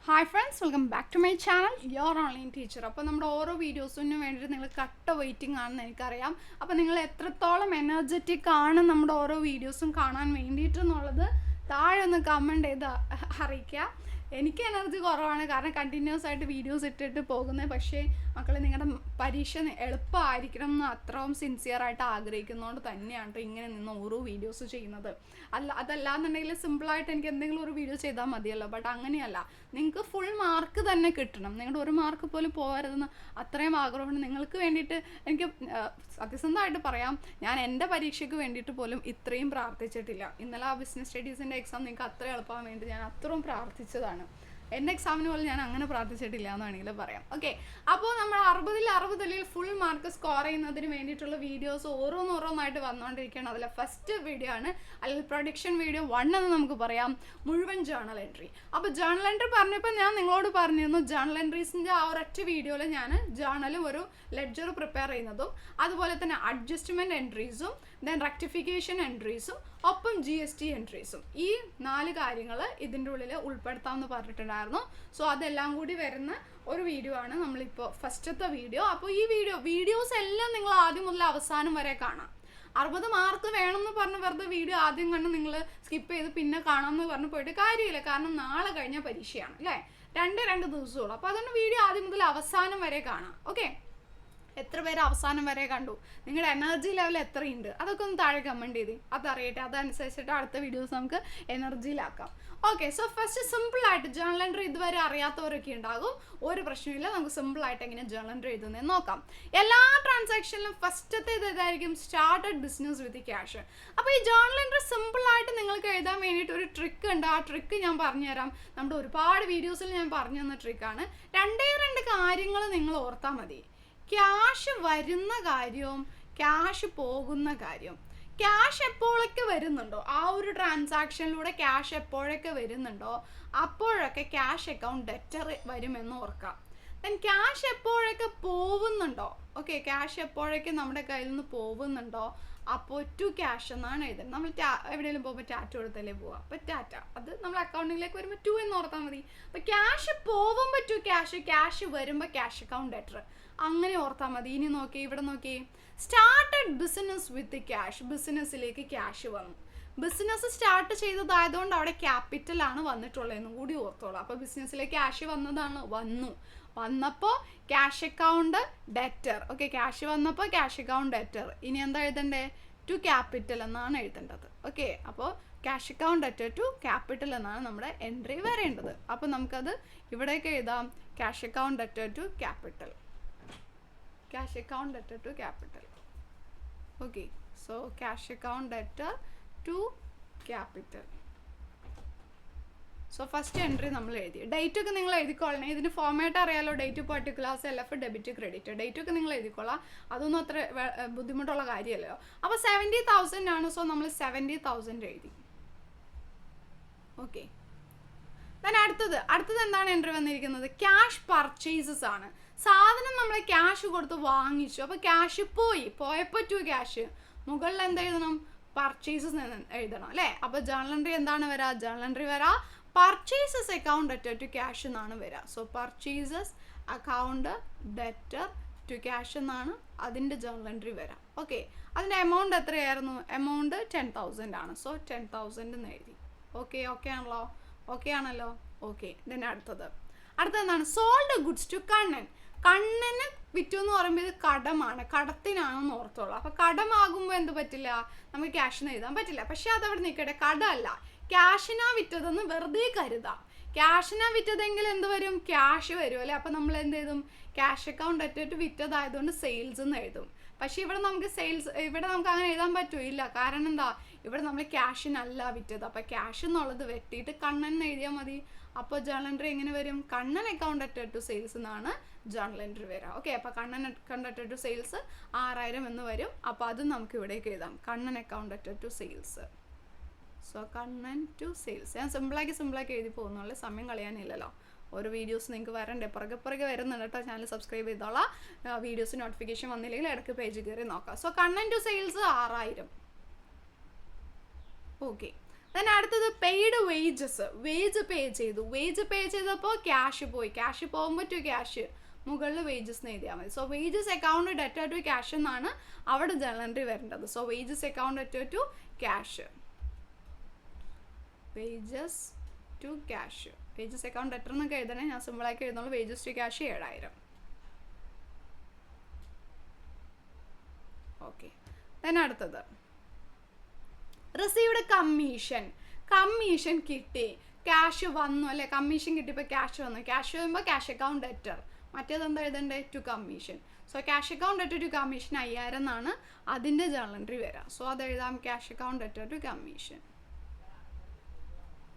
Hi friends, welcome back to my channel your online teacher. അപ്പോൾ നമ്മുടെ ഓരോ വീഡിയോസിനും വേണ്ടിയിട്ട് നിങ്ങൾ കട്ട വെയിറ്റിംഗ് ആണെന്ന് എനിക്കറിയാം. അപ്പോൾ നിങ്ങൾ എത്രത്തോളം എനർജറ്റിക് ആണ് നമ്മുടെ ഓരോ വീഡിയോസും കാണാൻ വേണ്ടിയിട്ടെന്നുള്ളത് താഴെ ഒന്ന് കമൻറ്റ് ചെയ്ത് അറിയിക്കുക. എനിക്ക് എനർജി കുറവാണ്, കാരണം കണ്ടിന്യൂസ് ആയിട്ട് വീഡിയോസ് ഇട്ടിട്ട് പോകുന്നത്. പക്ഷേ മക്കളെ, നിങ്ങളുടെ പരീക്ഷ എളുപ്പമായിരിക്കണം എന്ന് അത്രയും സിൻസിയറായിട്ട് ആഗ്രഹിക്കുന്നതുകൊണ്ട് തന്നെയാണ് ഇങ്ങനെ നിന്ന് ഓരോ വീഡിയോസ് ചെയ്യുന്നത്. അതല്ലാന്നുണ്ടെങ്കിൽ സിമ്പിളായിട്ട് എനിക്ക് എന്തെങ്കിലും ഒരു വീഡിയോ ചെയ്താൽ മതിയല്ലോ. ബട്ട് അങ്ങനെയല്ല, നിങ്ങൾക്ക് ഫുൾ മാർക്ക് തന്നെ കിട്ടണം. നിങ്ങളുടെ ഒരു മാർക്ക് പോലും പോകരുതെന്ന് അത്രയും ആഗ്രഹമുണ്ട്. നിങ്ങൾക്ക് വേണ്ടിയിട്ട് എനിക്ക് സത്യസന്ധമായിട്ട് പറയാം, ഞാൻ എൻ്റെ പരീക്ഷയ്ക്ക് വേണ്ടിയിട്ട് പോലും ഇത്രയും പ്രാർത്ഥിച്ചിട്ടില്ല. ഇന്നലെ ആ ബിസിനസ് സ്റ്റഡീസിൻ്റെ എക്സാം നിങ്ങൾക്ക് അത്ര എളുപ്പമാകാൻ വേണ്ടി ഞാൻ അത്രയും പ്രാർത്ഥിച്ചതാണ്. എൻ്റെ എക്സാമിന് പോലും ഞാൻ അങ്ങനെ പ്രാർത്ഥിച്ചിട്ടില്ല എന്ന് വേണമെങ്കിൽ പറയാം. ഓക്കെ, അപ്പോൾ നമ്മൾ 60 ഫുൾ മാർക്ക് സ്കോർ ചെയ്യുന്നതിന് വേണ്ടിയിട്ടുള്ള വീഡിയോസ് ഓരോന്നായിട്ട് വന്നുകൊണ്ടിരിക്കുകയാണ്. അതിലെ ഫസ്റ്റ് വീഡിയോ ആണ്, അല്ലെങ്കിൽ പ്രൊഡിക്ഷൻ വീഡിയോ 1 എന്ന് നമുക്ക് പറയാം, മുഴുവൻ ജേർണൽ എൻട്രി. അപ്പോൾ ജേർണൽ എൻട്രി പറഞ്ഞപ്പോൾ ഞാൻ നിങ്ങളോട് പറഞ്ഞിരുന്നു, ജേർണൽ എൻട്രീസിൻ്റെ ആ ഒരൊറ്റ വീഡിയോയിൽ ഞാൻ ജേർണലും ഒരു ലെഡ്ജർ പ്രിപ്പയർ ചെയ്യുന്നതും അതുപോലെ തന്നെ അഡ്ജസ്റ്റ്മെൻറ്റ് എൻട്രീസും ദെൻ റെക്ടിഫിക്കേഷൻ എൻട്രീസും ഒപ്പം GST എൻട്രീസും, ഈ 4 കാര്യങ്ങൾ ഇതിൻ്റെ ഉള്ളിൽ ഉൾപ്പെടുത്താമെന്ന് പറഞ്ഞിട്ടുണ്ടായിരുന്നു. സോ അതെല്ലാം കൂടി വരുന്ന ഒരു വീഡിയോ ആണ് നമ്മളിപ്പോൾ ഫസ്റ്റത്തെ വീഡിയോ. അപ്പോൾ ഈ വീഡിയോസ് എല്ലാം നിങ്ങൾ ആദ്യം മുതൽ അവസാനം വരെ കാണാം. 60 മാർക്ക് വേണമെന്ന് പറഞ്ഞ് വെറുതെ വീഡിയോ ആദ്യം കണ്ട് നിങ്ങൾ സ്കിപ്പ് ചെയ്ത് പിന്നെ കാണാമെന്ന് പറഞ്ഞ് പോയിട്ട് കാര്യമില്ല. കാരണം നാളെ കഴിഞ്ഞ പരീക്ഷയാണ് അല്ലേ, രണ്ട് ദിവസമുള്ളൂ. അപ്പോൾ അതുകൊണ്ട് വീഡിയോ ആദ്യം മുതൽ അവസാനം വരെ കാണാം. ഓക്കെ, എത്ര പേര് അവസാനം വരെ കണ്ടു, നിങ്ങളുടെ എനർജി ലെവൽ എത്രയുണ്ട്, അതൊക്കെ ഒന്ന് താഴെ കമൻറ്റ് ചെയ്ത് അതറിയട്ടെ. അതനുസരിച്ചിട്ട് അടുത്ത വീഡിയോസ് നമുക്ക് എനർജിയിലാക്കാം. ഓക്കെ, സോ ഫസ്റ്റ് സിമ്പിളായിട്ട് ജേർണൽ എൻട്രി ഇതുവരെ അറിയാത്തവരൊക്കെ ഉണ്ടാകും. ഒരു പ്രശ്നമില്ല, നമുക്ക് സിമ്പിളായിട്ട് എങ്ങനെ ജേർണൽ എൻട്രി എഴുതുന്നതെന്ന് നോക്കാം. എല്ലാ ട്രാൻസാക്ഷനിലും ഫസ്റ്റത്തെ ഇതായിരിക്കും സ്റ്റാർട്ടഡ് ബിസിനസ് വിത്ത് ക്യാഷ്. അപ്പോൾ ഈ ജേർണൽ എൻട്രി സിമ്പിളായിട്ട് നിങ്ങൾക്ക് എഴുതാൻ വേണ്ടിയിട്ട് ഒരു ട്രിക്ക് ഉണ്ട്. ആ ട്രിക്ക് ഞാൻ പറഞ്ഞുതരാം. നമ്മുടെ ഒരുപാട് വീഡിയോസിൽ ഞാൻ പറഞ്ഞു തന്ന ട്രിക്കാണ്. രണ്ട് കാര്യങ്ങൾ നിങ്ങൾ ഓർത്താൽ മതി. ക്യാഷ് വരുന്ന കാര്യവും ക്യാഷ് പോകുന്ന കാര്യവും. ക്യാഷ് എപ്പോഴൊക്കെ വരുന്നുണ്ടോ, ആ ഒരു ട്രാൻസാക്ഷനിലൂടെ ക്യാഷ് എപ്പോഴൊക്കെ വരുന്നുണ്ടോ അപ്പോഴൊക്കെ ക്യാഷ് അക്കൗണ്ട് ഡെറ്റർ വരുമെന്ന് ഓർക്കാം. ദെൻ ക്യാഷ് എപ്പോഴൊക്കെ പോകുന്നുണ്ടോ, ഓക്കെ, ക്യാഷ് എപ്പോഴൊക്കെ നമ്മുടെ കയ്യിൽ നിന്ന് പോകുന്നുണ്ടോ അപ്പോൾ ടു ക്യാഷ് എന്നാണ് എഴുതുന്നത്. നമ്മൾ എവിടെയെങ്കിലും പോകുമ്പോൾ ടാറ്റ കൊടുത്തല്ലേ പോവുക, അപ്പോൾ ടാറ്റ അത് നമ്മൾ അക്കൗണ്ടിലേക്ക് വരുമ്പോൾ 2 എന്ന് ഓർത്താൽ മതി. അപ്പോൾ ക്യാഷ് പോകുമ്പോൾ ടു ക്യാഷ്, ക്യാഷ് വരുമ്പോൾ ക്യാഷ് അക്കൗണ്ട് ഡെറ്റർ, അങ്ങനെ ഓർത്താൽ മതി. ഇനി നോക്കി, ഇവിടെ നോക്കി, സ്റ്റാർട്ടഡ് ബിസിനസ് വിത്ത് ക്യാഷ്, ബിസിനസ്സിലേക്ക് ക്യാഷ് വന്നു. ബിസിനസ് സ്റ്റാർട്ട് ചെയ്തതായതുകൊണ്ട് അവിടെ ക്യാപിറ്റലാണ് വന്നിട്ടുള്ളതെന്നും കൂടി ഓർത്തോളൂ. അപ്പോൾ ബിസിനസ്സിലേക്ക് ക്യാഷ് വന്നപ്പോൾ cash account debtor. Okay, cash വന്നപ്പോൾ ക്യാഷ് അക്കൗണ്ട് ഡെറ്റർ. ഇനി എന്താ എഴുതണ്ടേ, ടു ക്യാപിറ്റൽ എന്നാണ് എഴുതേണ്ടത്. ഓക്കെ, അപ്പോൾ cash account debtor to capital എന്നാണ് നമ്മുടെ എൻട്രി വരേണ്ടത്. അപ്പോൾ നമുക്കത് ഇവിടേക്ക് എഴുതാം, cash account debtor to capital, cash account debtor to capital. Okay, so cash account debtor to capital. So first entry നമ്മൾ എഴുതി. ഡേറ്റ് ഒക്കെ നിങ്ങൾ എഴുതിക്കൊള്ളണേ. ഇതിന് ഫോർമാറ്റ് അറിയാലോ, date particulars LF debit credit. Date ഒക്കെ നിങ്ങൾ എഴുതിക്കൊള്ളാം, അതൊന്നും അത്ര ബുദ്ധിമുട്ടുള്ള കാര്യമല്ലോ. അപ്പോൾ 70,000 ആണ്. സോ നമ്മൾ 70,000 എഴുതി. ഓക്കെ, ദെൻ അടുത്തത് എന്താണ് എൻട്രി വന്നിരിക്കുന്നത്, ക്യാഷ് പർച്ചേസസ് ആണ്. സാധനം നമ്മൾ ക്യാഷ് കൊടുത്ത് വാങ്ങിച്ചു, അപ്പോൾ ക്യാഷ് പോയപ്പോൾ ടു ക്യാഷ്, മുകളിൽ എന്ത് എഴുതണം, പർച്ചേസസ് എഴുതണം അല്ലേ. അപ്പോൾ ജേർണൽ എൻട്രി എന്താണ് വരാ, ജേർണൽ എൻട്രി വരാ purchases account debtor to cash എന്നാണ് വരിക. So purchases account debtor to cash എന്നാണ് അതിൻ്റെ ജേർണൽ എൻട്രി വരാം. ഓക്കെ, അതിൻ്റെ എമൗണ്ട് എത്രയായിരുന്നു, എമൗണ്ട് 10,000 ആണ്. സോ 10,000 എന്ന് എഴുതി. ഓക്കെ ആണല്ലോ. ഓക്കെ, ദെൻ അടുത്തത് എന്താണ്, സോൾഡ് ഗുഡ്സ് ടു കണ്ണന് വിറ്റു എന്ന് പറയുമ്പോൾ ഇത് കടമാണ്, കടത്തിനാണെന്ന് ഓർത്തോളൂ. അപ്പോൾ കടമാകുമ്പോൾ എന്ത് പറ്റില്ല, നമുക്ക് ക്യാഷിന് എഴുതാൻ പറ്റില്ല. പക്ഷെ അതവിടെ നിൽക്കട്ടെ, കടമല്ല, ക്യാഷിനാ വിറ്റതെന്ന് വെറുതെ കരുതാം. ക്യാഷിനാ വിറ്റതെങ്കിൽ എന്ത് വരും, ക്യാഷ് വരും അല്ലേ. അപ്പോൾ നമ്മൾ എന്ത് എഴുതും, ക്യാഷ് അക്കൗണ്ട് ഡെറ്റർ വിറ്റതായതുകൊണ്ട് സെയിൽസ് എന്ന് എഴുതും. പക്ഷേ ഇവിടെ നമുക്ക് അങ്ങനെ എഴുതാൻ പറ്റില്ല. കാരണം എന്താ, ഇവിടെ നമ്മൾ ക്യാഷിനല്ല വിറ്റത്. അപ്പോൾ ക്യാഷ് എന്നുള്ളത് വെട്ടിയിട്ട് കണ്ണൻ എഴുതിയാൽ മതി. അപ്പോൾ ജേർണൽ എൻട്രി എങ്ങനെ വരും, Kannan account debtor to sales എന്നാണ് ജേർണൽ എൻട്രി വരാം. ഓക്കെ, അപ്പോൾ Kannan account debtor to sales 6,000 എന്ന് വരും. അപ്പോൾ അത് നമുക്ക് ഇവിടേക്ക് എഴുതാം, Kannan account debtor to sales. So Kannan to sales. ഞാൻ സിമ്പിളാക്കി എഴുതി പോകുന്നുള്ളൂ, സമയം കളയാനില്ലല്ലോ. ഓരോ വീഡിയോസ് നിങ്ങൾക്ക് വരണ്ടേ, പുറകെ വരുന്നുണ്ട് കേട്ടോ. ചാനൽ സബ്സ്ക്രൈബ് ചെയ്തോളാം. വീഡിയോസ് നോട്ടിഫിക്കേഷൻ വന്നില്ലെങ്കിൽ ഇടയ്ക്ക് പേജ് കയറി നോക്കാം. So Kannan to sales 6,000. Okay, then അടുത്തത് പെയ്ഡ് വേജസ്. വേജ് പേ ചെയ്തു. വേജ് പേ ചെയ്തപ്പോൾ ക്യാഷ് പോയി. ക്യാഷ് പോകുമ്പോൾ ടു ക്യാഷ്, മുകളിൽ വേജസ് എഴുതിയാൽ മതി. So wages account debtor to cash എന്നാണ് അവിടെ ജേർണൽ എൻട്രി വരേണ്ടത്. So wages account debtor to cash, wages to cash. Wages account debtor എന്നൊക്കെ എഴുതണേ, ഞാൻ സിമ്പിളാക്കി എഴുതുന്നുള്ളൂ. Wages to cash 7000. Okay. Then അടുത്തത് റിസീവ്ഡ് കമ്മീഷൻ. കമ്മീഷൻ കിട്ടി, ക്യാഷ് വന്നു അല്ലേ, കമ്മീഷൻ കിട്ടിയപ്പോൾ ക്യാഷ് വന്നു. ക്യാഷ് വരുമ്പോൾ ക്യാഷ് അക്കൗണ്ട് ഡെറ്റർ, മറ്റേത് എന്താ എഴുതണ്ടേ, to commission. So cash account debtor to commission 5000 എന്നാണ് അതിൻ്റെ ജേർണൽ എൻട്രി വരിക. സോ അത് എഴുതാം, cash account debtor to commission,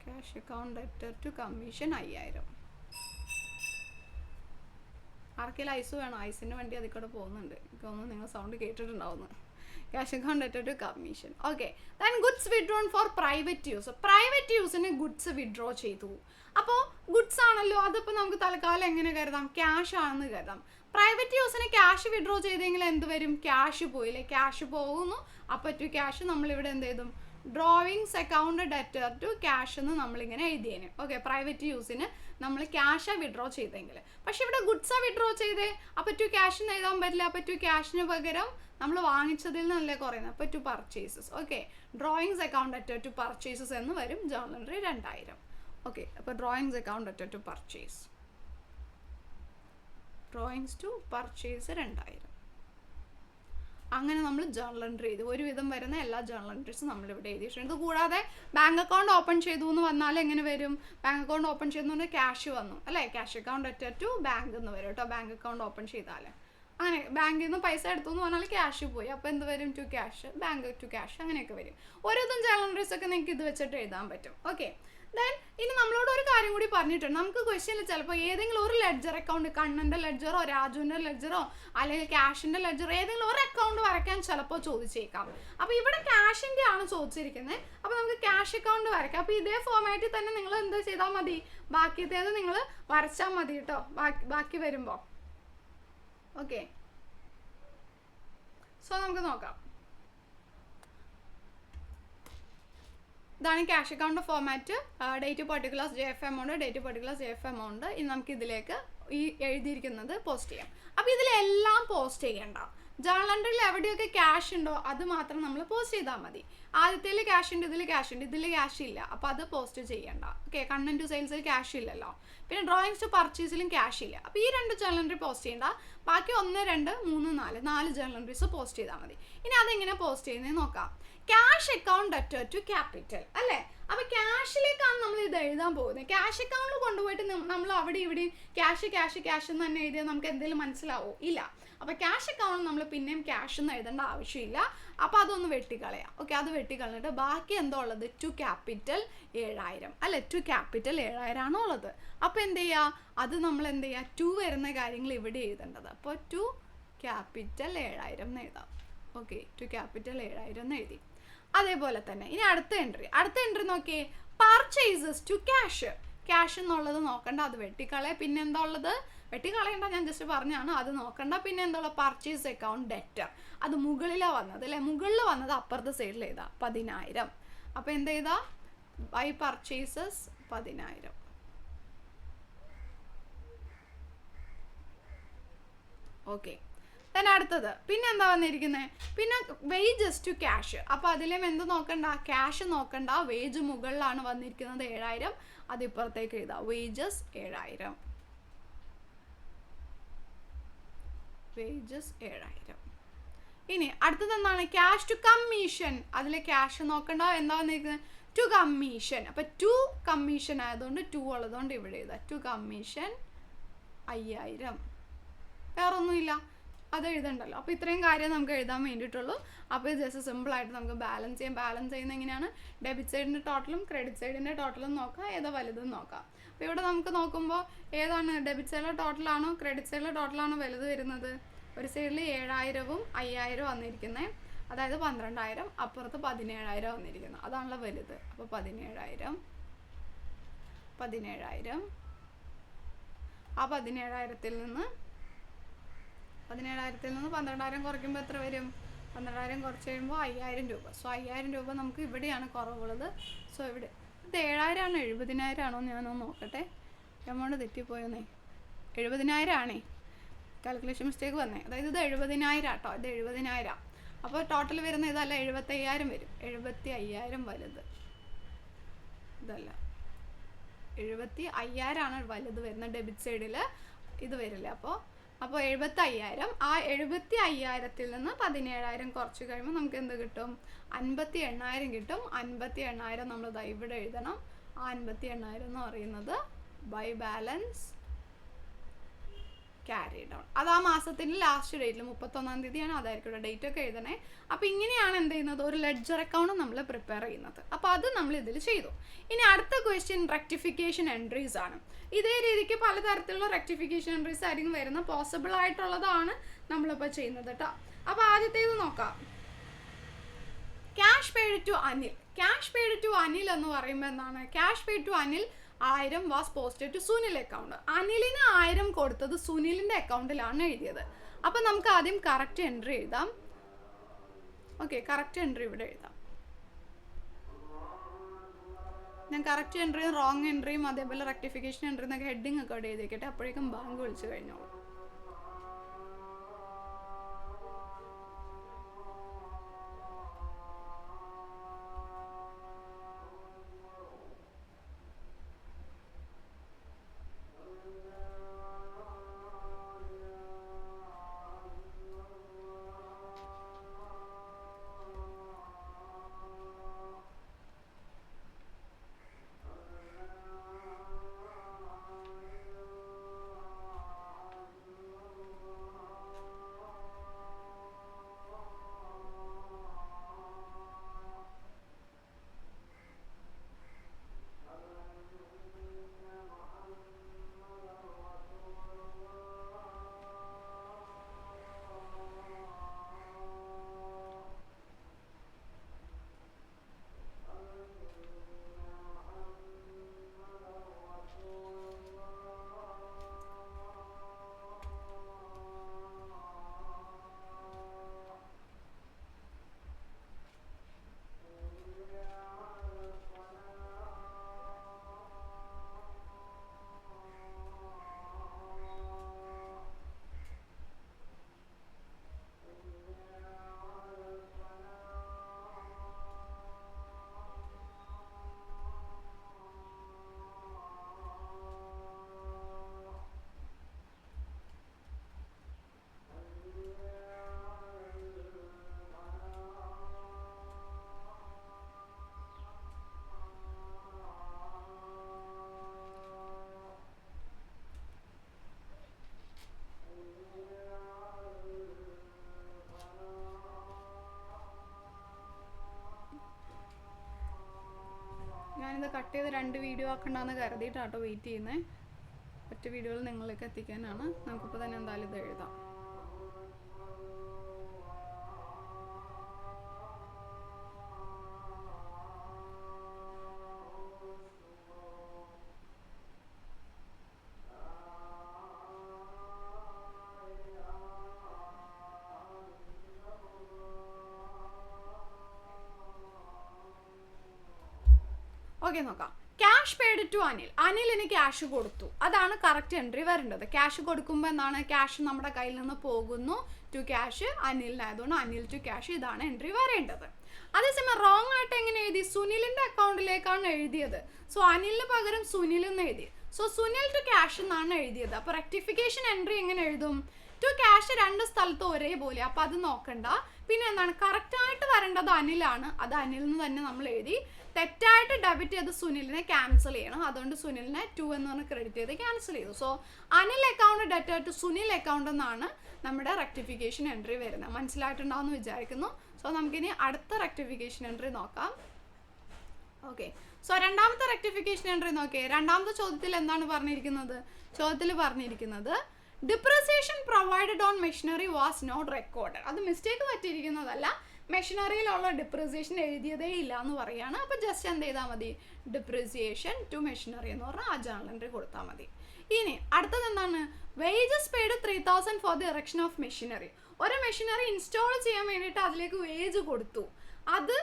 cash account debtor to commission 5000. ആർക്കെങ്കിലും ഐസ് വേണോ? ഐസിൻ്റെ വണ്ടി അതിൽ കൂടെ പോകുന്നുണ്ട്, എനിക്ക് തോന്നുന്നു നിങ്ങൾ സൗണ്ട് കേട്ടിട്ടുണ്ടാവുന്നു. Cash account debtor to commission. Okay. Then goods withdrawn for private use. Private യൂസിന് ഗുഡ്സ് വിഡ്രോ ചെയ്തു. അപ്പോൾ ഗുഡ്സ് ആണല്ലോ, അതിപ്പോൾ നമുക്ക് തൽക്കാലം എങ്ങനെ കരുതാം, ക്യാഷ് ആണെന്ന് കരുതാം. പ്രൈവറ്റ് യൂസിന് ക്യാഷ് വിഡ്രോ ചെയ്തെങ്കിൽ എന്ത് വരും, ക്യാഷ് പോയില്ലേ, ക്യാഷ് പോകുന്നു. അപ്പോൾ ടു ക്യാഷ് നമ്മളിവിടെ എന്ത് ചെയ്തും, drawings account debtor to cash എന്ന് നമ്മളിങ്ങനെ എഴുതിയേനെ. ഓക്കെ. പ്രൈവറ്റ് യൂസിന് നമ്മൾ ക്യാഷാണ് വിഡ്രോ ചെയ്തെങ്കിൽ. പക്ഷെ ഇവിടെ ഗുഡ്സാണ് വിഡ്രോ ചെയ്തേ, അപ്പോൾ ടു ക്യാഷ് എന്ന് എഴുതാൻ പറ്റില്ല. അപ്പോൾ ടു ക്യാഷിന് പകരം നമ്മൾ വാങ്ങിച്ചതിൽ നിന്നല്ലേ കുറയുന്നത്, അപ്പോൾ to purchases. Okay. Drawings account debtor to purchases എന്ന് വരും, ജേർണൽ എൻട്രി 2000. ഓക്കെ. അപ്പോൾ drawings account debtor to purchase, drawings to purchase 2000. അങ്ങനെ നമ്മൾ ജേർണൽ എൻട്രി ചെയ്തു. ഒരുവിധം വരുന്ന എല്ലാ ജേർണൽ എൻട്രീസും നമ്മളിവിടെ എഴുതിയിട്ടുണ്ട്. ഇത് കൂടാതെ ബാങ്ക് അക്കൗണ്ട് ഓപ്പൺ ചെയ്തു എന്ന് വന്നാൽ എങ്ങനെ വരും, ബാങ്ക് അക്കൗണ്ട് ഓപ്പൺ ചെയ്തെന്ന് ക്യാഷ് വന്നു അല്ലേ, cash account debtor to bank എന്ന് വരും കേട്ടോ. ബാങ്ക് അക്കൗണ്ട് ഓപ്പൺ ചെയ്താൽ അങ്ങനെ ബാങ്കിൽ നിന്ന് പൈസ എടുത്തു എന്ന് പറഞ്ഞാൽ ക്യാഷ് പോയി, അപ്പോൾ എന്ത് വരും, to cash, bank to cash, അങ്ങനെയൊക്കെ വരും. ഓരോന്നും ജേർണൽ എൻട്രീസ് ഒക്കെ നിങ്ങൾക്ക് ഇത് വെച്ചിട്ട് എഴുതാൻ പറ്റും. ഓക്കെ. ദെൻ ഇനി നമ്മളോട് ഒരു കാര്യം കൂടി പറഞ്ഞിട്ടുണ്ട്. നമുക്ക് ക്വസ്റ്റ്യനിൽ ചിലപ്പോൾ ഏതെങ്കിലും ഒരു ലെഡ്ജർ അക്കൗണ്ട്, കണ്ണൻ്റെ ലെഡ്ജറോ രാജുവിൻ്റെ ലെഡ്ജറോ അല്ലെങ്കിൽ ക്യാഷിൻ്റെ ലെഡ്ജറോ ഏതെങ്കിലും ഒരു അക്കൗണ്ട് വരയ്ക്കാൻ ചിലപ്പോൾ ചോദിച്ചേക്കാം. അപ്പോൾ ഇവിടെ ക്യാഷിൻ്റെ ആണ് ചോദിച്ചിരിക്കുന്നത്. അപ്പോൾ നമുക്ക് ക്യാഷ് അക്കൗണ്ട് വരയ്ക്കാം. അപ്പോൾ ഇതേ ഫോമാറ്റിൽ തന്നെ നിങ്ങൾ എന്ത് ചെയ്താൽ മതി, ബാക്കിയത്തേത് നിങ്ങൾ വരച്ചാൽ മതി കേട്ടോ, ബാക്കി വരുമ്പോൾ. ഓക്കെ. സോ നമുക്ക് നോക്കാം. ഇതാണ് cash account format. Date particulars JF amount, date particulars JF amount. ഇനി നമുക്ക് ഇതിലേക്ക് ഈ എഴുതിയിരിക്കുന്നത് പോസ്റ്റ് ചെയ്യാം. അപ്പോൾ ഇതിലെല്ലാം പോസ്റ്റ് ചെയ്യണ്ട. ജേർണൽ എൻട്രിയിൽ എവിടെയൊക്കെ ക്യാഷ് ഉണ്ടോ അത് മാത്രം നമ്മൾ പോസ്റ്റ് ചെയ്താൽ മതി. ആദ്യത്തേൽ ക്യാഷ് ഉണ്ട്, ഇതിൽ ക്യാഷ് ഉണ്ട്, ഇതിൽ ക്യാഷ് ഇല്ല, അപ്പോൾ അത് പോസ്റ്റ് ചെയ്യണ്ട. ഓക്കെ. കണ്ടന്റ് ടു സെയിൽസിൽ ക്യാഷ് ഇല്ലല്ലോ, പിന്നെ ഡ്രോയിങ്സ് ടു പർച്ചേസിലും ക്യാഷ് ഇല്ല. അപ്പോൾ ഈ 2 ജേർണൽ എൻട്രി പോസ്റ്റ് ചെയ്യണ്ട. ബാക്കി 1, 2, 3, 4 ജേർണൽ എൻട്രീസ് പോസ്റ്റ് ചെയ്താൽ മതി. ഇനി അതെങ്ങനെ പോസ്റ്റ് ചെയ്യുന്നത് നോക്കാം. Cash account debtor to capital അല്ലേ. അപ്പോൾ ക്യാഷിലേക്കാണ് നമ്മൾ ഇത് എഴുതാൻ പോകുന്നത്. ക്യാഷ് അക്കൗണ്ടിൽ കൊണ്ടുപോയിട്ട് നമ്മൾ അവിടെ ഇവിടെ ക്യാഷ് ക്യാഷ് ക്യാഷ് എന്ന് തന്നെ എഴുതിയാൽ നമുക്ക് എന്തെങ്കിലും മനസ്സിലാവോ, ഇല്ല. അപ്പോൾ ക്യാഷ് അക്കൗണ്ട് നമ്മൾ പിന്നെയും ക്യാഷ് എന്ന് എഴുതേണ്ട ആവശ്യമില്ല. അപ്പോൾ അതൊന്ന് വെട്ടിക്കളയാം. ഓക്കെ. അത് വെട്ടിക്കളഞ്ഞിട്ട് ബാക്കി എന്തോ ഉള്ളത്, ടു ക്യാപിറ്റൽ 7000 അല്ലേ, ടു ക്യാപിറ്റൽ 7000 ആണോ ഉള്ളത്. അപ്പോൾ എന്ത് ചെയ്യുക, അത് നമ്മൾ എന്ത് ചെയ്യുക, ടു വരുന്ന കാര്യങ്ങൾ ഇവിടെ എഴുതേണ്ടത്. അപ്പോൾ ടു ക്യാപിറ്റൽ 7000 എന്ന് എഴുതാം. ഓക്കെ. ടു ക്യാപിറ്റൽ 7000 എന്ന് എഴുതി. അതേപോലെ തന്നെ ഇനി അടുത്ത എൻട്രി നോക്കിയേ, പർച്ചേസസ് ടു ക്യാഷ്. ക്യാഷ് എന്നുള്ളത് നോക്കണ്ട, അത് വെട്ടിക്കളയാം. പിന്നെ എന്താ ഉള്ളത്, വെട്ടിക്കളയണ്ട, ഞാൻ ജസ്റ്റ് പറഞ്ഞാണ്, അത് നോക്കണ്ട. പിന്നെ എന്താ ഉള്ളത്, പർച്ചേസ് അക്കൗണ്ട് ഡെറ്റർ. അത് മുകളിലാണ് വന്നത് അല്ലേ, മുകളിൽ വന്നത് അപ്പുറത്തെ സൈഡിൽ എഴുതാം, 10000. അപ്പോൾ എന്ത് ചെയ്താ, ബൈ പർച്ചേസസ് 10000. ഓക്കെ. then അടുത്തത് പിന്നെ എന്താ വന്നിരിക്കുന്നത്, പിന്നെ വേജസ് ടു ക്യാഷ്. അപ്പോൾ അതിലും എന്ത് നോക്കണ്ട, ക്യാഷ് നോക്കണ്ട, വേജ് മുകളിലാണ് വന്നിരിക്കുന്നത് 7000, അതിപ്പുറത്തേക്ക് എഴുതാം, വേജസ് 7000, വേജസ് 7000. ഇനി അടുത്തത് എന്താണ്, ക്യാഷ് ടു കമ്മീഷൻ. അതിൽ ക്യാഷ് നോക്കണ്ട, എന്താ വന്നിരിക്കുന്നത്, ടു കമ്മീഷൻ. അപ്പം ടു കമ്മീഷൻ ആയതുകൊണ്ട് 2 ഉള്ളതുകൊണ്ട് ഇവിടെ എഴുതാം, ടു കമ്മീഷൻ 5000. വേറൊന്നുമില്ല, അത് എഴുതണ്ടല്ലോ. അപ്പോൾ ഇത്രയും കാര്യം നമുക്ക് എഴുതാൻ വേണ്ടിയിട്ടുള്ളൂ. അപ്പോൾ ഇത് ജസ്റ്റ് സിമ്പിളായിട്ട് നമുക്ക് ബാലൻസ് ചെയ്യാം. ബാലൻസ് ചെയ്യുന്ന എങ്ങനെയാണ്, ഡെബിറ്റ് സൈഡിൻ്റെ ടോട്ടലും ക്രെഡിറ്റ് സൈഡിൻ്റെ ടോട്ടലും നോക്കാം, ഏതാ വലുതെന്ന് നോക്കാം. അപ്പോൾ ഇവിടെ നമുക്ക് നോക്കുമ്പോൾ ഏതാണ്, ഡെബിറ്റ് സൈഡിലെ ടോട്ടലാണോ ക്രെഡിറ്റ് സൈഡിലെ ടോട്ടലാണോ വലുത് വരുന്നത്. ഒരു സൈഡിൽ 7000ഉം 5000 വന്നിരിക്കുന്നത്, അതായത് 12000, അപ്പുറത്ത് 17000 വന്നിരിക്കുന്നത്, അതാണല്ലോ വലുത്. അപ്പോൾ 17000 ആ 17000ത്തിൽ നിന്ന് 12000 കുറയ്ക്കുമ്പോൾ എത്ര വരും, 12,000 കുറച്ച് കഴിയുമ്പോൾ 5,000 രൂപ. സോ 5,000 രൂപ നമുക്ക് ഇവിടെയാണ് കുറവുള്ളത്. സോ ഇവിടെ ഇത് 7,000 ആണോ 70,000 ആണോ ഞാനൊന്ന് നോക്കട്ടെ. എമൗണ്ട് തെറ്റിപ്പോയെന്നേ. 70,000 ആണേ, കാൽക്കുലേഷൻ മിസ്റ്റേക്ക് വന്നേ. അതായത് ഇത് 70,000 ആട്ടോ, ഇത് 70,000. അപ്പോൾ ടോട്ടൽ വരുന്ന ഇതല്ല, 75,000 വരും. 75,000 വലുത് ഇതല്ല, 75,000 ആണ് വലുത് വരുന്നത്. ഡെബിറ്റ് സൈഡിൽ ഇത് വരില്ല. അപ്പോൾ 75,000. ആ 75,000-ൽ നിന്ന് 17,000 കുറച്ച് കഴിയുമ്പോൾ നമുക്ക് എന്ത് കിട്ടും? 58,000 കിട്ടും. 58,000 നമ്മൾ ഇവിടെ എഴുതണം. ആ 58,000 എന്ന് പറയുന്നത് ബൈ ബാലൻസ് ക്യാരി ഡൗൺ. അത് ആ മാസത്തിൻ്റെ ലാസ്റ്റ് ഡേറ്റിൽ 31-ാം തീയതിയാണ്, അതായിരിക്കും ഡേറ്റ് ഒക്കെ എഴുതണേ. അപ്പോൾ ഇങ്ങനെയാണ് എന്ത് ചെയ്യുന്നത്, ഒരു ലെഡ്ജർ അക്കൗണ്ട് നമ്മൾ പ്രിപ്പയർ ചെയ്യുന്നത്. അപ്പോൾ അത് നമ്മൾ ഇതിൽ ചെയ്തു. ഇനി അടുത്ത ക്വസ്റ്റ്യൻ റെക്ടിഫിക്കേഷൻ എൻട്രീസ് ആണ്. ഇതേ രീതിക്ക് പലതരത്തിലുള്ള റെക്ടിഫിക്കേഷൻ എൻട്രീസ് ആയിരിക്കും വരുന്ന, പോസിബിൾ ആയിട്ടുള്ളതാണ് നമ്മളിപ്പോൾ ചെയ്യുന്നത് കേട്ടോ. അപ്പോൾ ആദ്യത്തേത് നോക്കാം. Cash paid to Anil. Cash paid to Anil എന്ന് പറയുമ്പോൾ എന്താണ്? Cash paid to Anil 1000 was posted to Sunil account. അനിലിന് 1000 കൊടുത്തത് സുനിലിൻ്റെ അക്കൗണ്ടിലാണ് എഴുതിയത്. അപ്പം നമുക്ക് ആദ്യം കറക്റ്റ് എൻട്രി എഴുതാം. ഓക്കെ, കറക്റ്റ് എൻട്രി ഇവിടെ എഴുതാം. ഞാൻ കറക്റ്റ് എൻട്രിയും റോങ് എൻട്രിയും അതേപോലെ റെക്ടിഫിക്കേഷൻ എൻട്രി എന്നൊക്കെ ഹെഡിങ് ഒക്കെ ഇവിടെ എഴുതിക്കട്ടെ. അപ്പോഴേക്കും ബാങ്ക് വിളിച്ചു കഴിഞ്ഞോളൂ. ഞാനിത് കട്ട് ചെയ്ത് 2 വീഡിയോ ആക്കണ്ടെന്ന് കരുതിയിട്ടാട്ടോ വെയിറ്റ് ചെയ്യുന്നത്. ഒറ്റ വീഡിയോയിൽ നിങ്ങളിലേക്ക് എത്തിക്കാനാണ്. നമുക്കിപ്പോൾ തന്നെ എന്തായാലും ഇത് എഴുതാം. ഓക്കെ, നോക്കാം. Cash paid to Anil. അനിലിന് ക്യാഷ് കൊടുത്തു, അതാണ് കറക്റ്റ് എൻട്രി വരേണ്ടത്. ക്യാഷ് കൊടുക്കുമ്പോൾ എന്താണ്? ക്യാഷ് നമ്മുടെ കയ്യിൽ നിന്ന് പോകുന്നു, ടു ക്യാഷ് അനിലിനായതുകൊണ്ട് അനിൽ ടു ക്യാഷ്, ഇതാണ് എൻട്രി വരേണ്ടത്. അതേസമയം റോങ് ആയിട്ട് എങ്ങനെ എഴുതി? സുനിലിൻ്റെ അക്കൗണ്ടിലേക്കാണ് എഴുതിയത്. സോ അനിലിന് പകരം സുനിൽ എന്ന് എഴുതി. സോ സുനിൽ ടു ക്യാഷ് എന്നാണ് എഴുതിയത്. അപ്പോൾ റെക്ടിഫിക്കേഷൻ എൻട്രി എങ്ങനെ എഴുതും? ടു ക്യാഷ് 2 സ്ഥലത്ത് ഒരേപോലെ, അപ്പോൾ അത് നോക്കണ്ട. പിന്നെ എന്താണ്? കറക്റ്റായിട്ട് വരേണ്ടത് അനിലാണ്, അത് അനിലിൽ നിന്ന് തന്നെ നമ്മൾ എഴുതി. തെറ്റായിട്ട് ഡെബിറ്റ് ചെയ്ത് സുനിലിനെ ക്യാൻസൽ ചെയ്യണം, അതുകൊണ്ട് സുനിലിനെ 2 എന്ന് പറഞ്ഞ് ക്രെഡിറ്റ് ചെയ്ത് ക്യാൻസൽ ചെയ്തു. So Anil account debtor to Sunil account എന്നാണ് നമ്മുടെ റെക്ടിഫിക്കേഷൻ എൻട്രി വരുന്നത്. മനസ്സിലായിട്ടുണ്ടാവുമെന്ന് വിചാരിക്കുന്നു. സോ നമുക്കിനി അടുത്ത റെക്ടിഫിക്കേഷൻ എൻട്രി നോക്കാം. ഓക്കെ, സോ രണ്ടാമത്തെ റെക്ടിഫിക്കേഷൻ എൻട്രി നോക്കിയേ. രണ്ടാമത്തെ ചോദ്യത്തിൽ എന്താണ് പറഞ്ഞിരിക്കുന്നത്? ചോദ്യത്തിൽ പറഞ്ഞിരിക്കുന്നത് depreciation provided on machinery was not record. അത് മിസ്റ്റേക്ക് പറ്റിയിരിക്കുന്നതല്ല, മെഷീനറിയിലുള്ള ഡിപ്രിസിയേഷൻ എഴുതിയതേ ഇല്ല എന്ന് പറയുകയാണ്. അപ്പോൾ ജസ്റ്റ് എന്ത് ചെയ്താൽ മതി? ഡിപ്രിസിയേഷൻ ടു മെഷീനറി എന്ന് പറഞ്ഞാൽ ആ ജേർണൽ എൻട്രി കൊടുത്താൽ മതി. ഇനി അടുത്തത് എന്താണ്? Wages paid 3,000 for the erection of machinery. ഒരു മെഷീനറി ഇൻസ്റ്റാൾ ചെയ്യാൻ വേണ്ടിയിട്ട് അതിലേക്ക് വേജ് കൊടുത്തു, അത്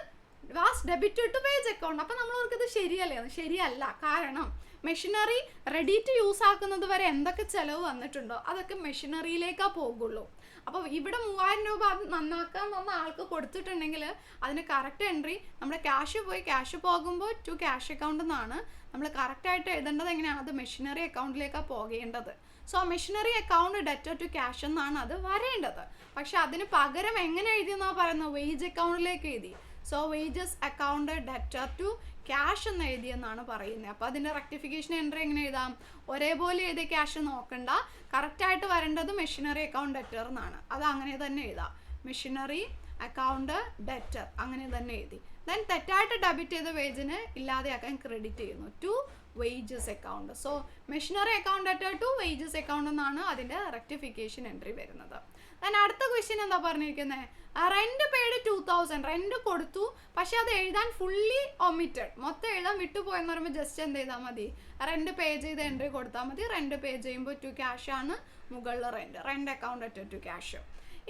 was debited to wage account. അപ്പം നമ്മൾ ഓർക്കത് ശരിയല്ലേ? ശരിയല്ല. കാരണം മെഷീനറി റെഡി ടു യൂസ് ആക്കുന്നത് വരെ എന്തൊക്കെ ചിലവ് വന്നിട്ടുണ്ടോ അതൊക്കെ മെഷീനറിയിലേക്കാണ് പോകുള്ളൂ. അപ്പോൾ ഇവിടെ 3000 രൂപ അത് നന്നാക്കാൻ വന്ന ആൾക്ക് കൊടുത്തിട്ടുണ്ടെങ്കിൽ അതിന് കറക്റ്റ് എൻട്രി നമ്മുടെ ക്യാഷ് പോകുമ്പോൾ ടു ക്യാഷ് അക്കൗണ്ട് എന്നാണ് നമ്മൾ കറക്റ്റായിട്ട് എഴുതേണ്ടത്. എങ്ങനെയാണ്? അത് മെഷീനറി അക്കൗണ്ടിലേക്കാണ് പോകേണ്ടത്. So machinery account debtor to cash എന്നാണ് അത് വരേണ്ടത്. പക്ഷെ അതിന് പകരം എങ്ങനെ എഴുതിയെന്നാണ് പറയുന്നത്? വേജ് അക്കൗണ്ടിലേക്ക് എഴുതി. So wages account debtor to cash എന്ന് എഴുതിയെന്നാണ് പറയുന്നത്. അപ്പോൾ അതിൻ്റെ റെക്ടിഫിക്കേഷൻ എൻട്രി എങ്ങനെ എഴുതാം? ഒരേപോലെ എഴുതിയ ക്യാഷ് നോക്കണ്ട, കറക്റ്റായിട്ട് വരേണ്ടത് മെഷീനറി അക്കൗണ്ട് ഡെറ്റർ എന്നാണ്. അത് അങ്ങനെ തന്നെ എഴുതാം, മെഷീനറി അക്കൗണ്ട് ഡെറ്റർ അങ്ങനെ തന്നെ എഴുതി. ദെൻ തെറ്റായിട്ട് ഡെബിറ്റ് ചെയ്ത വേജിന് ഇല്ലാതെയാക്കാൻ ക്രെഡിറ്റ് ചെയ്യുന്നു to wages account. So machinery account debtor to wages account എന്നാണ് അതിൻ്റെ റെക്ടിഫിക്കേഷൻ എൻട്രി വരുന്നത്. ദെൻ അടുത്ത ക്വസ്റ്റ്യൻ എന്താ പറഞ്ഞിരിക്കുന്നത്? റെൻറ്റ് പെയ്ഡ് 2000, റെൻറ്റ് കൊടുത്തു, പക്ഷെ അത് എഴുതാൻ ഫുള്ളി ഒമിറ്റഡ്, മൊത്തം എഴുതാൻ വിട്ടുപോയെന്ന് പറയുമ്പോൾ ജസ്റ്റ് എന്ത് ചെയ്താൽ മതി? റെൻറ്റ് പേ ചെയ്ത് എൻട്രി കൊടുത്താൽ മതി. റെൻറ്റ് പേ ചെയ്യുമ്പോൾ ടു ക്യാഷ് ആണ് മുകളിൽ rent account debtor to cash.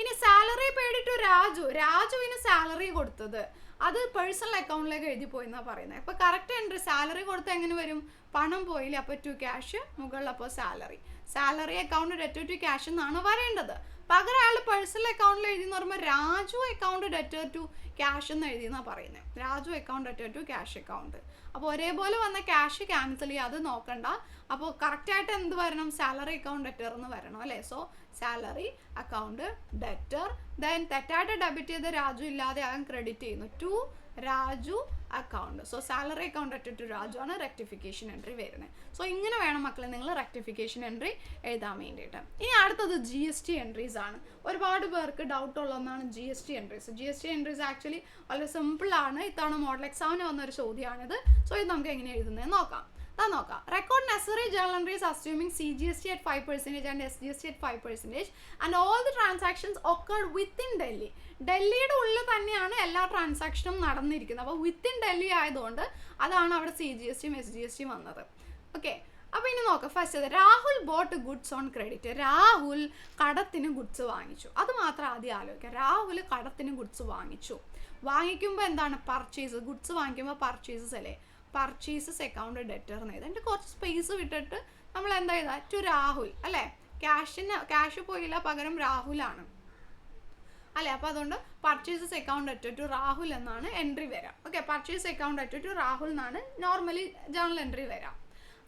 ഇനി സാലറി പെയ്ഡ് ടു രാജുവിന് സാലറി കൊടുത്തത് അത് പേഴ്സണൽ അക്കൗണ്ടിലേക്ക് എഴുതി പോയി എന്നാണ് പറയുന്നത്. അപ്പോൾ കറക്റ്റ് എൻട്രി സാലറി കൊടുത്താൽ എങ്ങനെ വരും? പണം പോയില്ലേ, അപ്പോൾ ടു ക്യാഷ് മുകളിൽ അപ്പോൾ salary account debtor to cash എന്നാണ് വരേണ്ടത്. പകരം അയാൾ പേഴ്സണൽ അക്കൗണ്ടിൽ എഴുതിയെന്ന് പറയുമ്പോൾ Raju account debtor to cash എന്ന് എഴുതിയെന്നാണ് പറയുന്നത്. Raju account debtor to cash account. അപ്പോൾ ഒരേപോലെ വന്ന ക്യാഷ് ക്യാൻസൽ ചെയ്യുക, അത് നോക്കണ്ട. അപ്പോൾ കറക്റ്റായിട്ട് എന്ത് വരണം? സാലറി അക്കൗണ്ട് ഡെറ്റർ എന്ന് വരണം അല്ലേ? So salary account debtor. Then തെറ്റായിട്ട് ഡെബിറ്റ് ചെയ്ത് രാജു ഇല്ലാതെ ആകാൻ ക്രെഡിറ്റ് ചെയ്യുന്നു to Raju account. So salary account debtor to Raju ആണ് റെക്ടിഫിക്കേഷൻ എൻട്രി വരുന്നത്. സോ ഇങ്ങനെ വേണം മക്കളെ നിങ്ങൾ റെക്ടിഫിക്കേഷൻ എൻട്രി എഴുതാൻ വേണ്ടിയിട്ട്. ഇനി അടുത്തത് GST എൻട്രീസ് ആണ്. ഒരുപാട് പേർക്ക് ഡൗട്ട് ഉള്ള ഒന്നാണ് GST entries. GST entries actually വളരെ സിമ്പിളാണ്. ഇത്തവണ മോഡൽ എക്സാമിന് വന്നൊരു ചോദ്യമാണിത്. സോ ഇത് നമുക്ക് എങ്ങനെ എഴുതുന്നത് നോക്കാം. Record necessary journal entries assuming CGST at 5% and SGST at 5% and all the transactions occurred within Delhi. ഡൽഹിയുടെ ഉള്ളിൽ തന്നെയാണ് എല്ലാ ട്രാൻസാക്ഷനും നടന്നിരിക്കുന്നത്. അപ്പോൾ വിത്തിൻ ഡൽഹി ആയതുകൊണ്ട് അതാണ് അവിടെ CGST SGST വന്നത്. ഓക്കെ, അപ്പോൾ ഇനി നോക്കാം. First Rahul bought goods on credit. Rahul കടത്തിന് ഗുഡ്സ് വാങ്ങിച്ചു. അത് മാത്രം ആദ്യം ആലോചിക്കാം. രാഹുൽ കടത്തിന് ഗുഡ്സ് വാങ്ങിക്കുമ്പോൾ എന്താണ്? പർച്ചേസ്. ഗുഡ്സ് വാങ്ങിക്കുമ്പോൾ പർച്ചേസസ് അല്ലേ? പർച്ചേസസ് അക്കൗണ്ട് ഡെറ്റർ എന്ന് എഴുതാം. എന്നിട്ട് കുറച്ച് സ്പേസ് വിട്ടിട്ട് നമ്മൾ എന്താ ചെയ്താൽ ടു രാഹുൽ അല്ലേ? ക്യാഷ് പോയില്ല, പകരം രാഹുലാണ് അല്ലേ? അപ്പോൾ അതുകൊണ്ട് purchases account debtor to Rahul എന്നാണ് എൻട്രി വരാം. Okay, purchase account debtor to Rahul എന്നാണ് നോർമലി ജേണൽ എൻട്രി വരാം.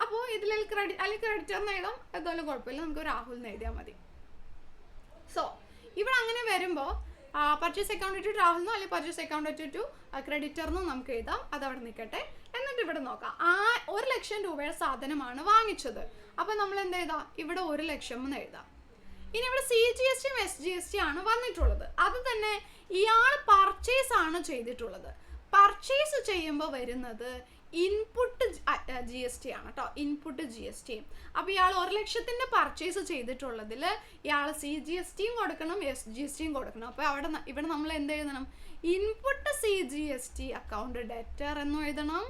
അപ്പോൾ ഇതിൽ ക്രെഡിറ്റർ എന്ന് എഴുതാം, അതുപോലെ കുഴപ്പമില്ല, നമുക്ക് രാഹുൽ എന്ന് എഴുതിയാൽ മതി. സോ ഇവിടെ അങ്ങനെ വരുമ്പോൾ പർച്ചേസ് അക്കൗണ്ട് ടു രാഹുൽ എന്നോ അല്ലെങ്കിൽ പർച്ചേസ് അക്കൗണ്ട് ടു ക്രെഡിറ്റർ എന്നും നമുക്ക് എഴുതാം. അതവിടെ നിൽക്കട്ടെ. എന്നിട്ട് ഇവിടെ നോക്കാം. 1,00,000 രൂപയുടെ സാധനമാണ് വാങ്ങിച്ചത്. അപ്പം നമ്മൾ എന്ത് എഴുതാം? ഇവിടെ 1,00,000 എന്ന് എഴുതാം. ഇനി ഇവിടെ CGST SGST ആണ് വന്നിട്ടുള്ളത്. അത് തന്നെ ഇയാൾ പർച്ചേസ് ആണ് ചെയ്തിട്ടുള്ളത്. പർച്ചേസ് ചെയ്യുമ്പോൾ വരുന്നത് ഇൻപുട്ട് GST ആണ് കേട്ടോ, ഇൻപുട്ട് GST. അപ്പോൾ ഇയാൾ 1,00,000 പർച്ചേസ് ചെയ്തിട്ടുള്ളതിൽ ഇയാൾ CGSTയും കൊടുക്കണം, SGSTയും കൊടുക്കണം. അപ്പോൾ ഇവിടെ നമ്മൾ എന്ത് എഴുതണം? ഇൻപുട്ട് CGST അക്കൗണ്ട് ഡെറ്റർ എന്ന് എഴുതണം.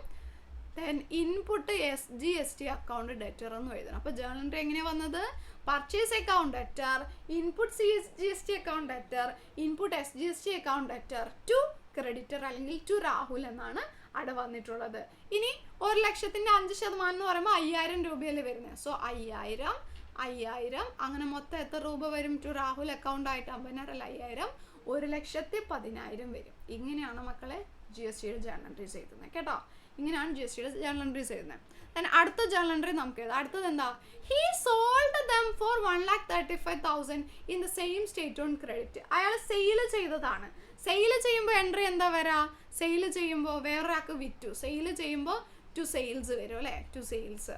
Then input SGST account debtor എന്ന് എഴുതണം. അപ്പോൾ ജേണൽ എൻട്രി എങ്ങനെയാണ് വന്നത്? Purchase account debtor, input CGST account debtor, input SGST account debtor to creditor അല്ലെങ്കിൽ ടു രാഹുൽ എന്നാണ് അവിടെ വന്നിട്ടുള്ളത്. ഇനി 1,00,000ന്റെ 5% എന്ന് പറയുമ്പോൾ 5,000 രൂപയല്ലേ വരുന്നത്. സോ 5,000 അങ്ങനെ മൊത്തം എത്ര രൂപ വരും ടു രാഹുൽ അക്കൗണ്ട് ആയിട്ട്? 50,000 അല്ല, 5,000 1,10,000 വരും. ഇങ്ങനെയാണ് മക്കളെ GSTയുടെ ജേണൽ എൻട്രീസ് എഴുതുന്നത് കേട്ടോ. ഇങ്ങനെയാണ് GSTയുടെ ജേണൽ എൻട്രീസ് എഴുതുന്നത്. ദെൻ അടുത്ത ജേണൽ എൻട്രി നമുക്ക് എഴുതാം. അടുത്തത് എന്താ? He sold them for 1,35,000 in the same state on credit. അയാൾ സെയിൽ ചെയ്തതാണ്. സെയിൽ ചെയ്യുമ്പോൾ എൻട്രി എന്താ വരാ? സെയിൽ ചെയ്യുമ്പോൾ വേറൊരാൾക്ക് വിറ്റു. സെയിൽ ചെയ്യുമ്പോൾ ടു സെയിൽസ് വരും അല്ലേ? To sales.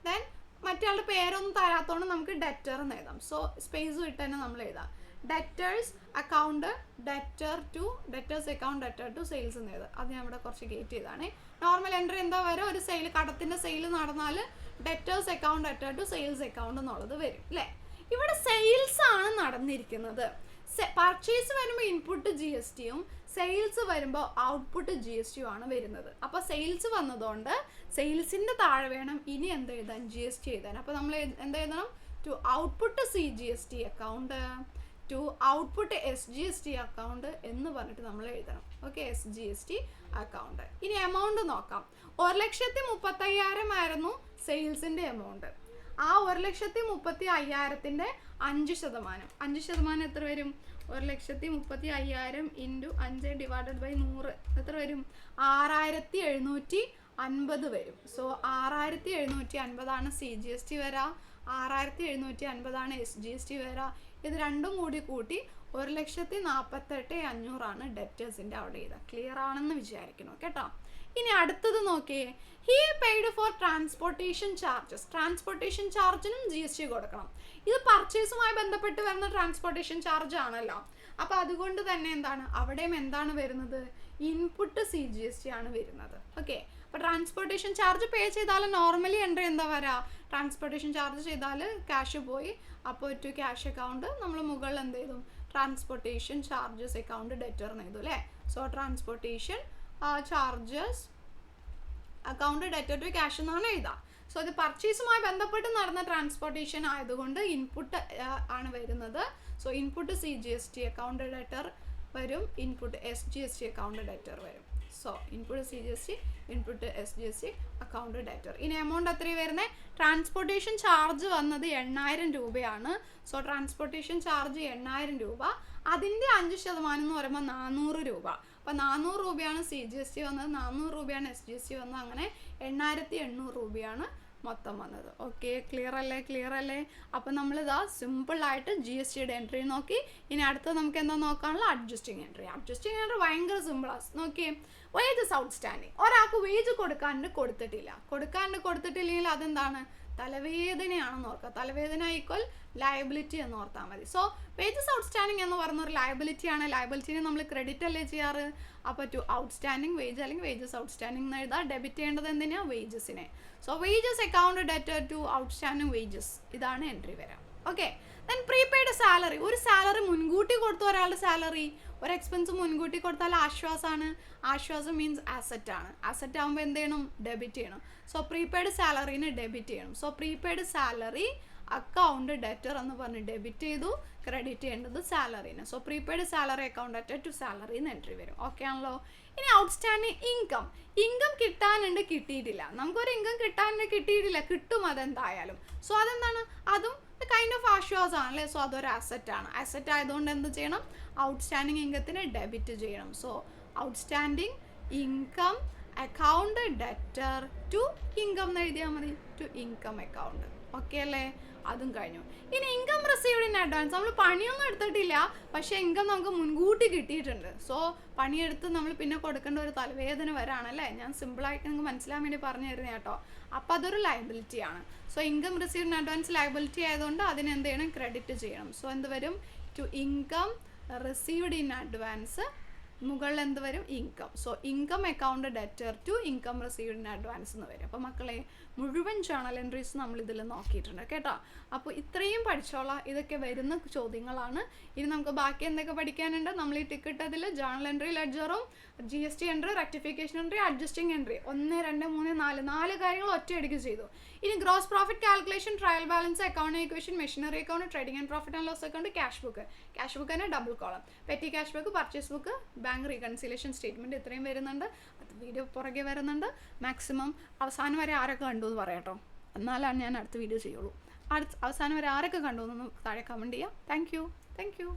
ദെൻ മറ്റയാളുടെ പേരൊന്നും തരാത്തതുകൊണ്ട് നമുക്ക് ഡെറ്റർ എന്ന് എഴുതാം. സോ സ്പേസ് വിട്ട് തന്നെ നമ്മൾ എഴുതാം. Debtors account debtor to debtors account debtor to sales എന്ന് എഴുതാം. അത് ഞാൻ ഇവിടെ കുറച്ച് ഗേറ്റ് ചെയ്താണ്. നോർമൽ എൻട്രി എന്താ വരും? ഒരു സെയിൽ, കടത്തിൻ്റെ സെയിൽ നടന്നാൽ debtors account debtor to sales account എന്നുള്ളത് വരും അല്ലേ? ഇവിടെ സെയിൽസ് ആണ് നടന്നിരിക്കുന്നത്. പർച്ചേസ് വരുമ്പോൾ ഇൻപുട്ട് GSTയും സെയിൽസ് വരുമ്പോൾ ഔട്ട്പുട്ട് GSTയും ആണ് വരുന്നത്. അപ്പോൾ സെയിൽസ് വന്നതുകൊണ്ട് സെയിൽസിൻ്റെ താഴെ വേണം ഇനി എന്ത് എഴുതാൻ? GST എഴുതാൻ. അപ്പോൾ നമ്മൾ എന്ത് എഴുതണം? To output CGST account to output SGST account എന്ന് പറഞ്ഞിട്ട് നമ്മൾ എഴുതണം. Okay, SGST account. ഇനി എമൗണ്ട് നോക്കാം. 1,35,000 ആയിരുന്നു സെയിൽസിൻ്റെ എമൗണ്ട്. ആ 1,35,000-ന്റെ 5%. 5% എത്ര വരും? 1,35,000 ഇൻറ്റു 5/100 എത്ര വരും? 6,750 വരും. സോ 6,750 CGST വരാം, 6,750 SGST വരാം. ഇത് രണ്ടും കൂട്ടി 1,48,500 ഡെറ്റേഴ്സിൻ്റെ അവിടെ ചെയ്താൽ ക്ലിയർ ആണെന്ന് വിചാരിക്കണം കേട്ടോ. ഇനി അടുത്തത് നോക്കിയേ, he paid for transportation charges. Transportation ചാർജിനും GST കൊടുക്കണം. ഇത് പർച്ചേസുമായി ബന്ധപ്പെട്ട് വരുന്ന ട്രാൻസ്പോർട്ടേഷൻ ചാർജ് ആണല്ലോ. അപ്പോൾ അതുകൊണ്ട് തന്നെ അവിടെയും എന്താണ് വരുന്നത്? ഇൻപുട്ട് CGST ആണ് വരുന്നത്. ഓക്കെ, അപ്പോൾ ട്രാൻസ്പോർട്ടേഷൻ ചാർജ് പേ ചെയ്താൽ നോർമലി എൻട്രി എന്താ വരാ? ട്രാൻസ്പോർട്ടേഷൻ ചാർജ് ചെയ്താൽ ക്യാഷ് പോയി, അപ്പോൾ ടു ക്യാഷ് അക്കൗണ്ട് നമ്മൾ മുകളിൽ എന്ത് ചെയ്തു? ട്രാൻസ്പോർട്ടേഷൻ ചാർജസ് അക്കൗണ്ട് ഡെറ്റർ എന്ന് ചെയ്തു അല്ലേ. So transportation charges account debtor to cash എന്നാണ് എഴുതുക. സോ ഇത് പർച്ചേസുമായി ബന്ധപ്പെട്ട് നടന്ന ട്രാൻസ്പോർട്ടേഷൻ ആയതുകൊണ്ട് ഇൻപുട്ട് ആണ് വരുന്നത്. So input CGST account debtor വരും, ഇൻപുട്ട് SGST അക്കൗണ്ട് ഡെറ്റർ വരും. So input CGST, input SGST account debtor. ഇനി എമൗണ്ട് എത്രയാണ് വരുന്നത്? ട്രാൻസ്പോർട്ടേഷൻ ചാർജ് വന്നത് 8,000 രൂപയാണ്. സോ ട്രാൻസ്പോർട്ടേഷൻ ചാർജ് 8,000 രൂപ, അതിൻ്റെ 5% എന്ന് പറയുമ്പോൾ 400 രൂപ. അപ്പോൾ 400 രൂപയാണ് CGST വന്നത്, 400 രൂപയാണ് SGST വന്നത്. അങ്ങനെ 8,800 രൂപയാണ് മൊത്തം വന്നത്. ഓക്കെ, ക്ലിയർ അല്ലേ? അപ്പം നമ്മളിതാ സിമ്പിളായിട്ട് GSTയുടെ എൻട്രി നോക്കി. ഇനി അടുത്തത് നമുക്ക് എന്താ നോക്കാനുള്ള? Adjusting entry. അഡ്ജസ്റ്റിംഗ് എൻട്രി ഭയങ്കര സിമ്പിളാണ്. നോക്കിയേ, വേജസ് ഔട്ട്സ്റ്റാൻഡിങ്. ഒരാൾക്ക് വേജ് കൊടുത്തിട്ടില്ലെങ്കിൽ അതെന്താണ്? തലവേദനയാണെന്ന് ഓർക്കുക. തലവേദന ഈക്വൽ ലയബിലിറ്റി എന്ന് ഓർത്താൽ മതി. സോ വേജസ് ഔട്ട്സ്റ്റാൻഡിങ് എന്ന് പറയുന്ന ഒരു ലയബിലിറ്റിയാണ്. ലയബിലിറ്റിനെ നമ്മൾ ക്രെഡിറ്റ് അല്ലേ ചെയ്യാറ്? അപ്പോൾ ടു ഔട്ട്സ്റ്റാൻഡിങ് വേജ് അല്ലെങ്കിൽ വേജസ് ഔട്ട്സ്റ്റാൻഡിങ് എന്ന് എഴുതാം. ഡെബിറ്റ് ചെയ്യേണ്ടത് എന്തിനാണ്? വേജസിനെ. So wages account debtor to outstanding wages, ഇതാണ് എൻട്രി വരാം. Okay, then prepaid salary. ഒരു സാലറി മുൻകൂട്ടി കൊടുത്തു, ഒരാളുടെ സാലറി ഒരു എക്സ്പെൻസ് മുൻകൂട്ടി കൊടുത്താൽ ആശ്വാസമാണ്. ആശ്വാസം മീൻസ് ആസെറ്റ് ആണ്. ആസെറ്റ് ആകുമ്പോൾ എന്ത് ചെയ്യണം? ഡെബിറ്റ് ചെയ്യണം. സോ പ്രീപെയ്ഡ് സാലറിനെ ഡെബിറ്റ് ചെയ്യണം. So prepaid salary account debtor എന്ന് പറഞ്ഞ് ഡെബിറ്റ് ചെയ്തു, ക്രെഡിറ്റ് ചെയ്യേണ്ടത് സാലറിന്. So prepaid salary account debtor to salary എന്ന് എൻട്രി വരും. ഓക്കെ ആണല്ലോ. ഇനി ഔട്ട്സ്റ്റാൻഡിങ് ഇൻകം. ഇൻകം കിട്ടാനുണ്ട്, കിട്ടിയിട്ടില്ല. നമുക്കൊരു ഇൻകം കിട്ടിയിട്ടില്ല, കിട്ടും അതെന്തായാലും. സോ അതെന്താണ്? അതും കൈൻഡ് ഓഫ് ആശ്വാസമാണ് അല്ലേ. സോ അതൊരു അസറ്റാണ്. അസറ്റ് ആയതുകൊണ്ട് എന്ത് ചെയ്യണം? ഔട്ട്സ്റ്റാൻഡിങ് ഇൻകത്തിനെ ഡെബിറ്റ് ചെയ്യണം. So outstanding income account debtor to income എന്ന് എഴുതിയാൽ മതി, ടു ഇൻകം അക്കൗണ്ട്. ഓക്കെ അല്ലേ? അതും കഴിഞ്ഞു. ഇനി ഇൻകം റിസീവ്ഡ് ഇൻ അഡ്വാൻസ്. നമ്മൾ പണിയൊന്നും എടുത്തിട്ടില്ല, പക്ഷേ ഇൻകം നമുക്ക് മുൻകൂട്ടി കിട്ടിയിട്ടുണ്ട്. സോ പണിയെടുത്ത് നമ്മൾ പിന്നെ കൊടുക്കേണ്ട ഒരു തലവേദന വരാണല്ലേ. ഞാൻ സിമ്പിളായിട്ട് നിങ്ങൾക്ക് മനസ്സിലാൻ വേണ്ടി പറഞ്ഞു തരുന്നത് കേട്ടോ. അപ്പോൾ അതൊരു ലയബിലിറ്റിയാണ്. So income received in advance liability ആയതുകൊണ്ട് അതിന് എന്ത് ചെയ്യണം? ക്രെഡിറ്റ് ചെയ്യണം. സോ എന്ത് വരും? To income received in advance, മുകളിൽ എന്ത് വരും? Income. So income account debtor to income received in advance എന്ന് വരും. അപ്പോൾ മക്കളെ, മുഴുവൻ ജേണൽ എൻട്രീസ് നമ്മൾ ഇതിൽ നോക്കിയിട്ടുണ്ട് കേട്ടോ. അപ്പോൾ ഇത്രയും പഠിച്ചോളാം. ഇതൊക്കെ വരുന്ന ചോദ്യങ്ങളാണ്. ഇനി നമുക്ക് ബാക്കി എന്തൊക്കെ പഠിക്കാനുണ്ട്? നമ്മൾ ഈ ടിക്കറ്റതിൽ ജേണൽ എൻട്രി, ലെഡ്ജറും GST entry, rectification entry, adjusting entry 1, 2, 3, 4 കാര്യങ്ങൾ ഒറ്റയടിക്ക് ചെയ്തു. ഇനി gross profit calculation, trial balance, accounting equation, machinery account, trading and profit and loss account, cash book. Cash book തന്നെ double column, petty cash book, purchase book, bank reconciliation statement, ഇത്രയും വരുന്നുണ്ട്. അത് video പുറകെ വരുന്നുണ്ട്. മാക്സിമം അവസാനം വരെ ആരൊക്കെ കണ്ടു എന്ന് പറയാട്ടോ, എന്നാലാണ് ഞാൻ അടുത്ത വീഡിയോ ചെയ്യുള്ളൂ. അവസാനം വരെ ആരൊക്കെ കണ്ടു എന്നൊന്ന് താഴെ കമൻറ്റ് ചെയ്യാം. Thank you.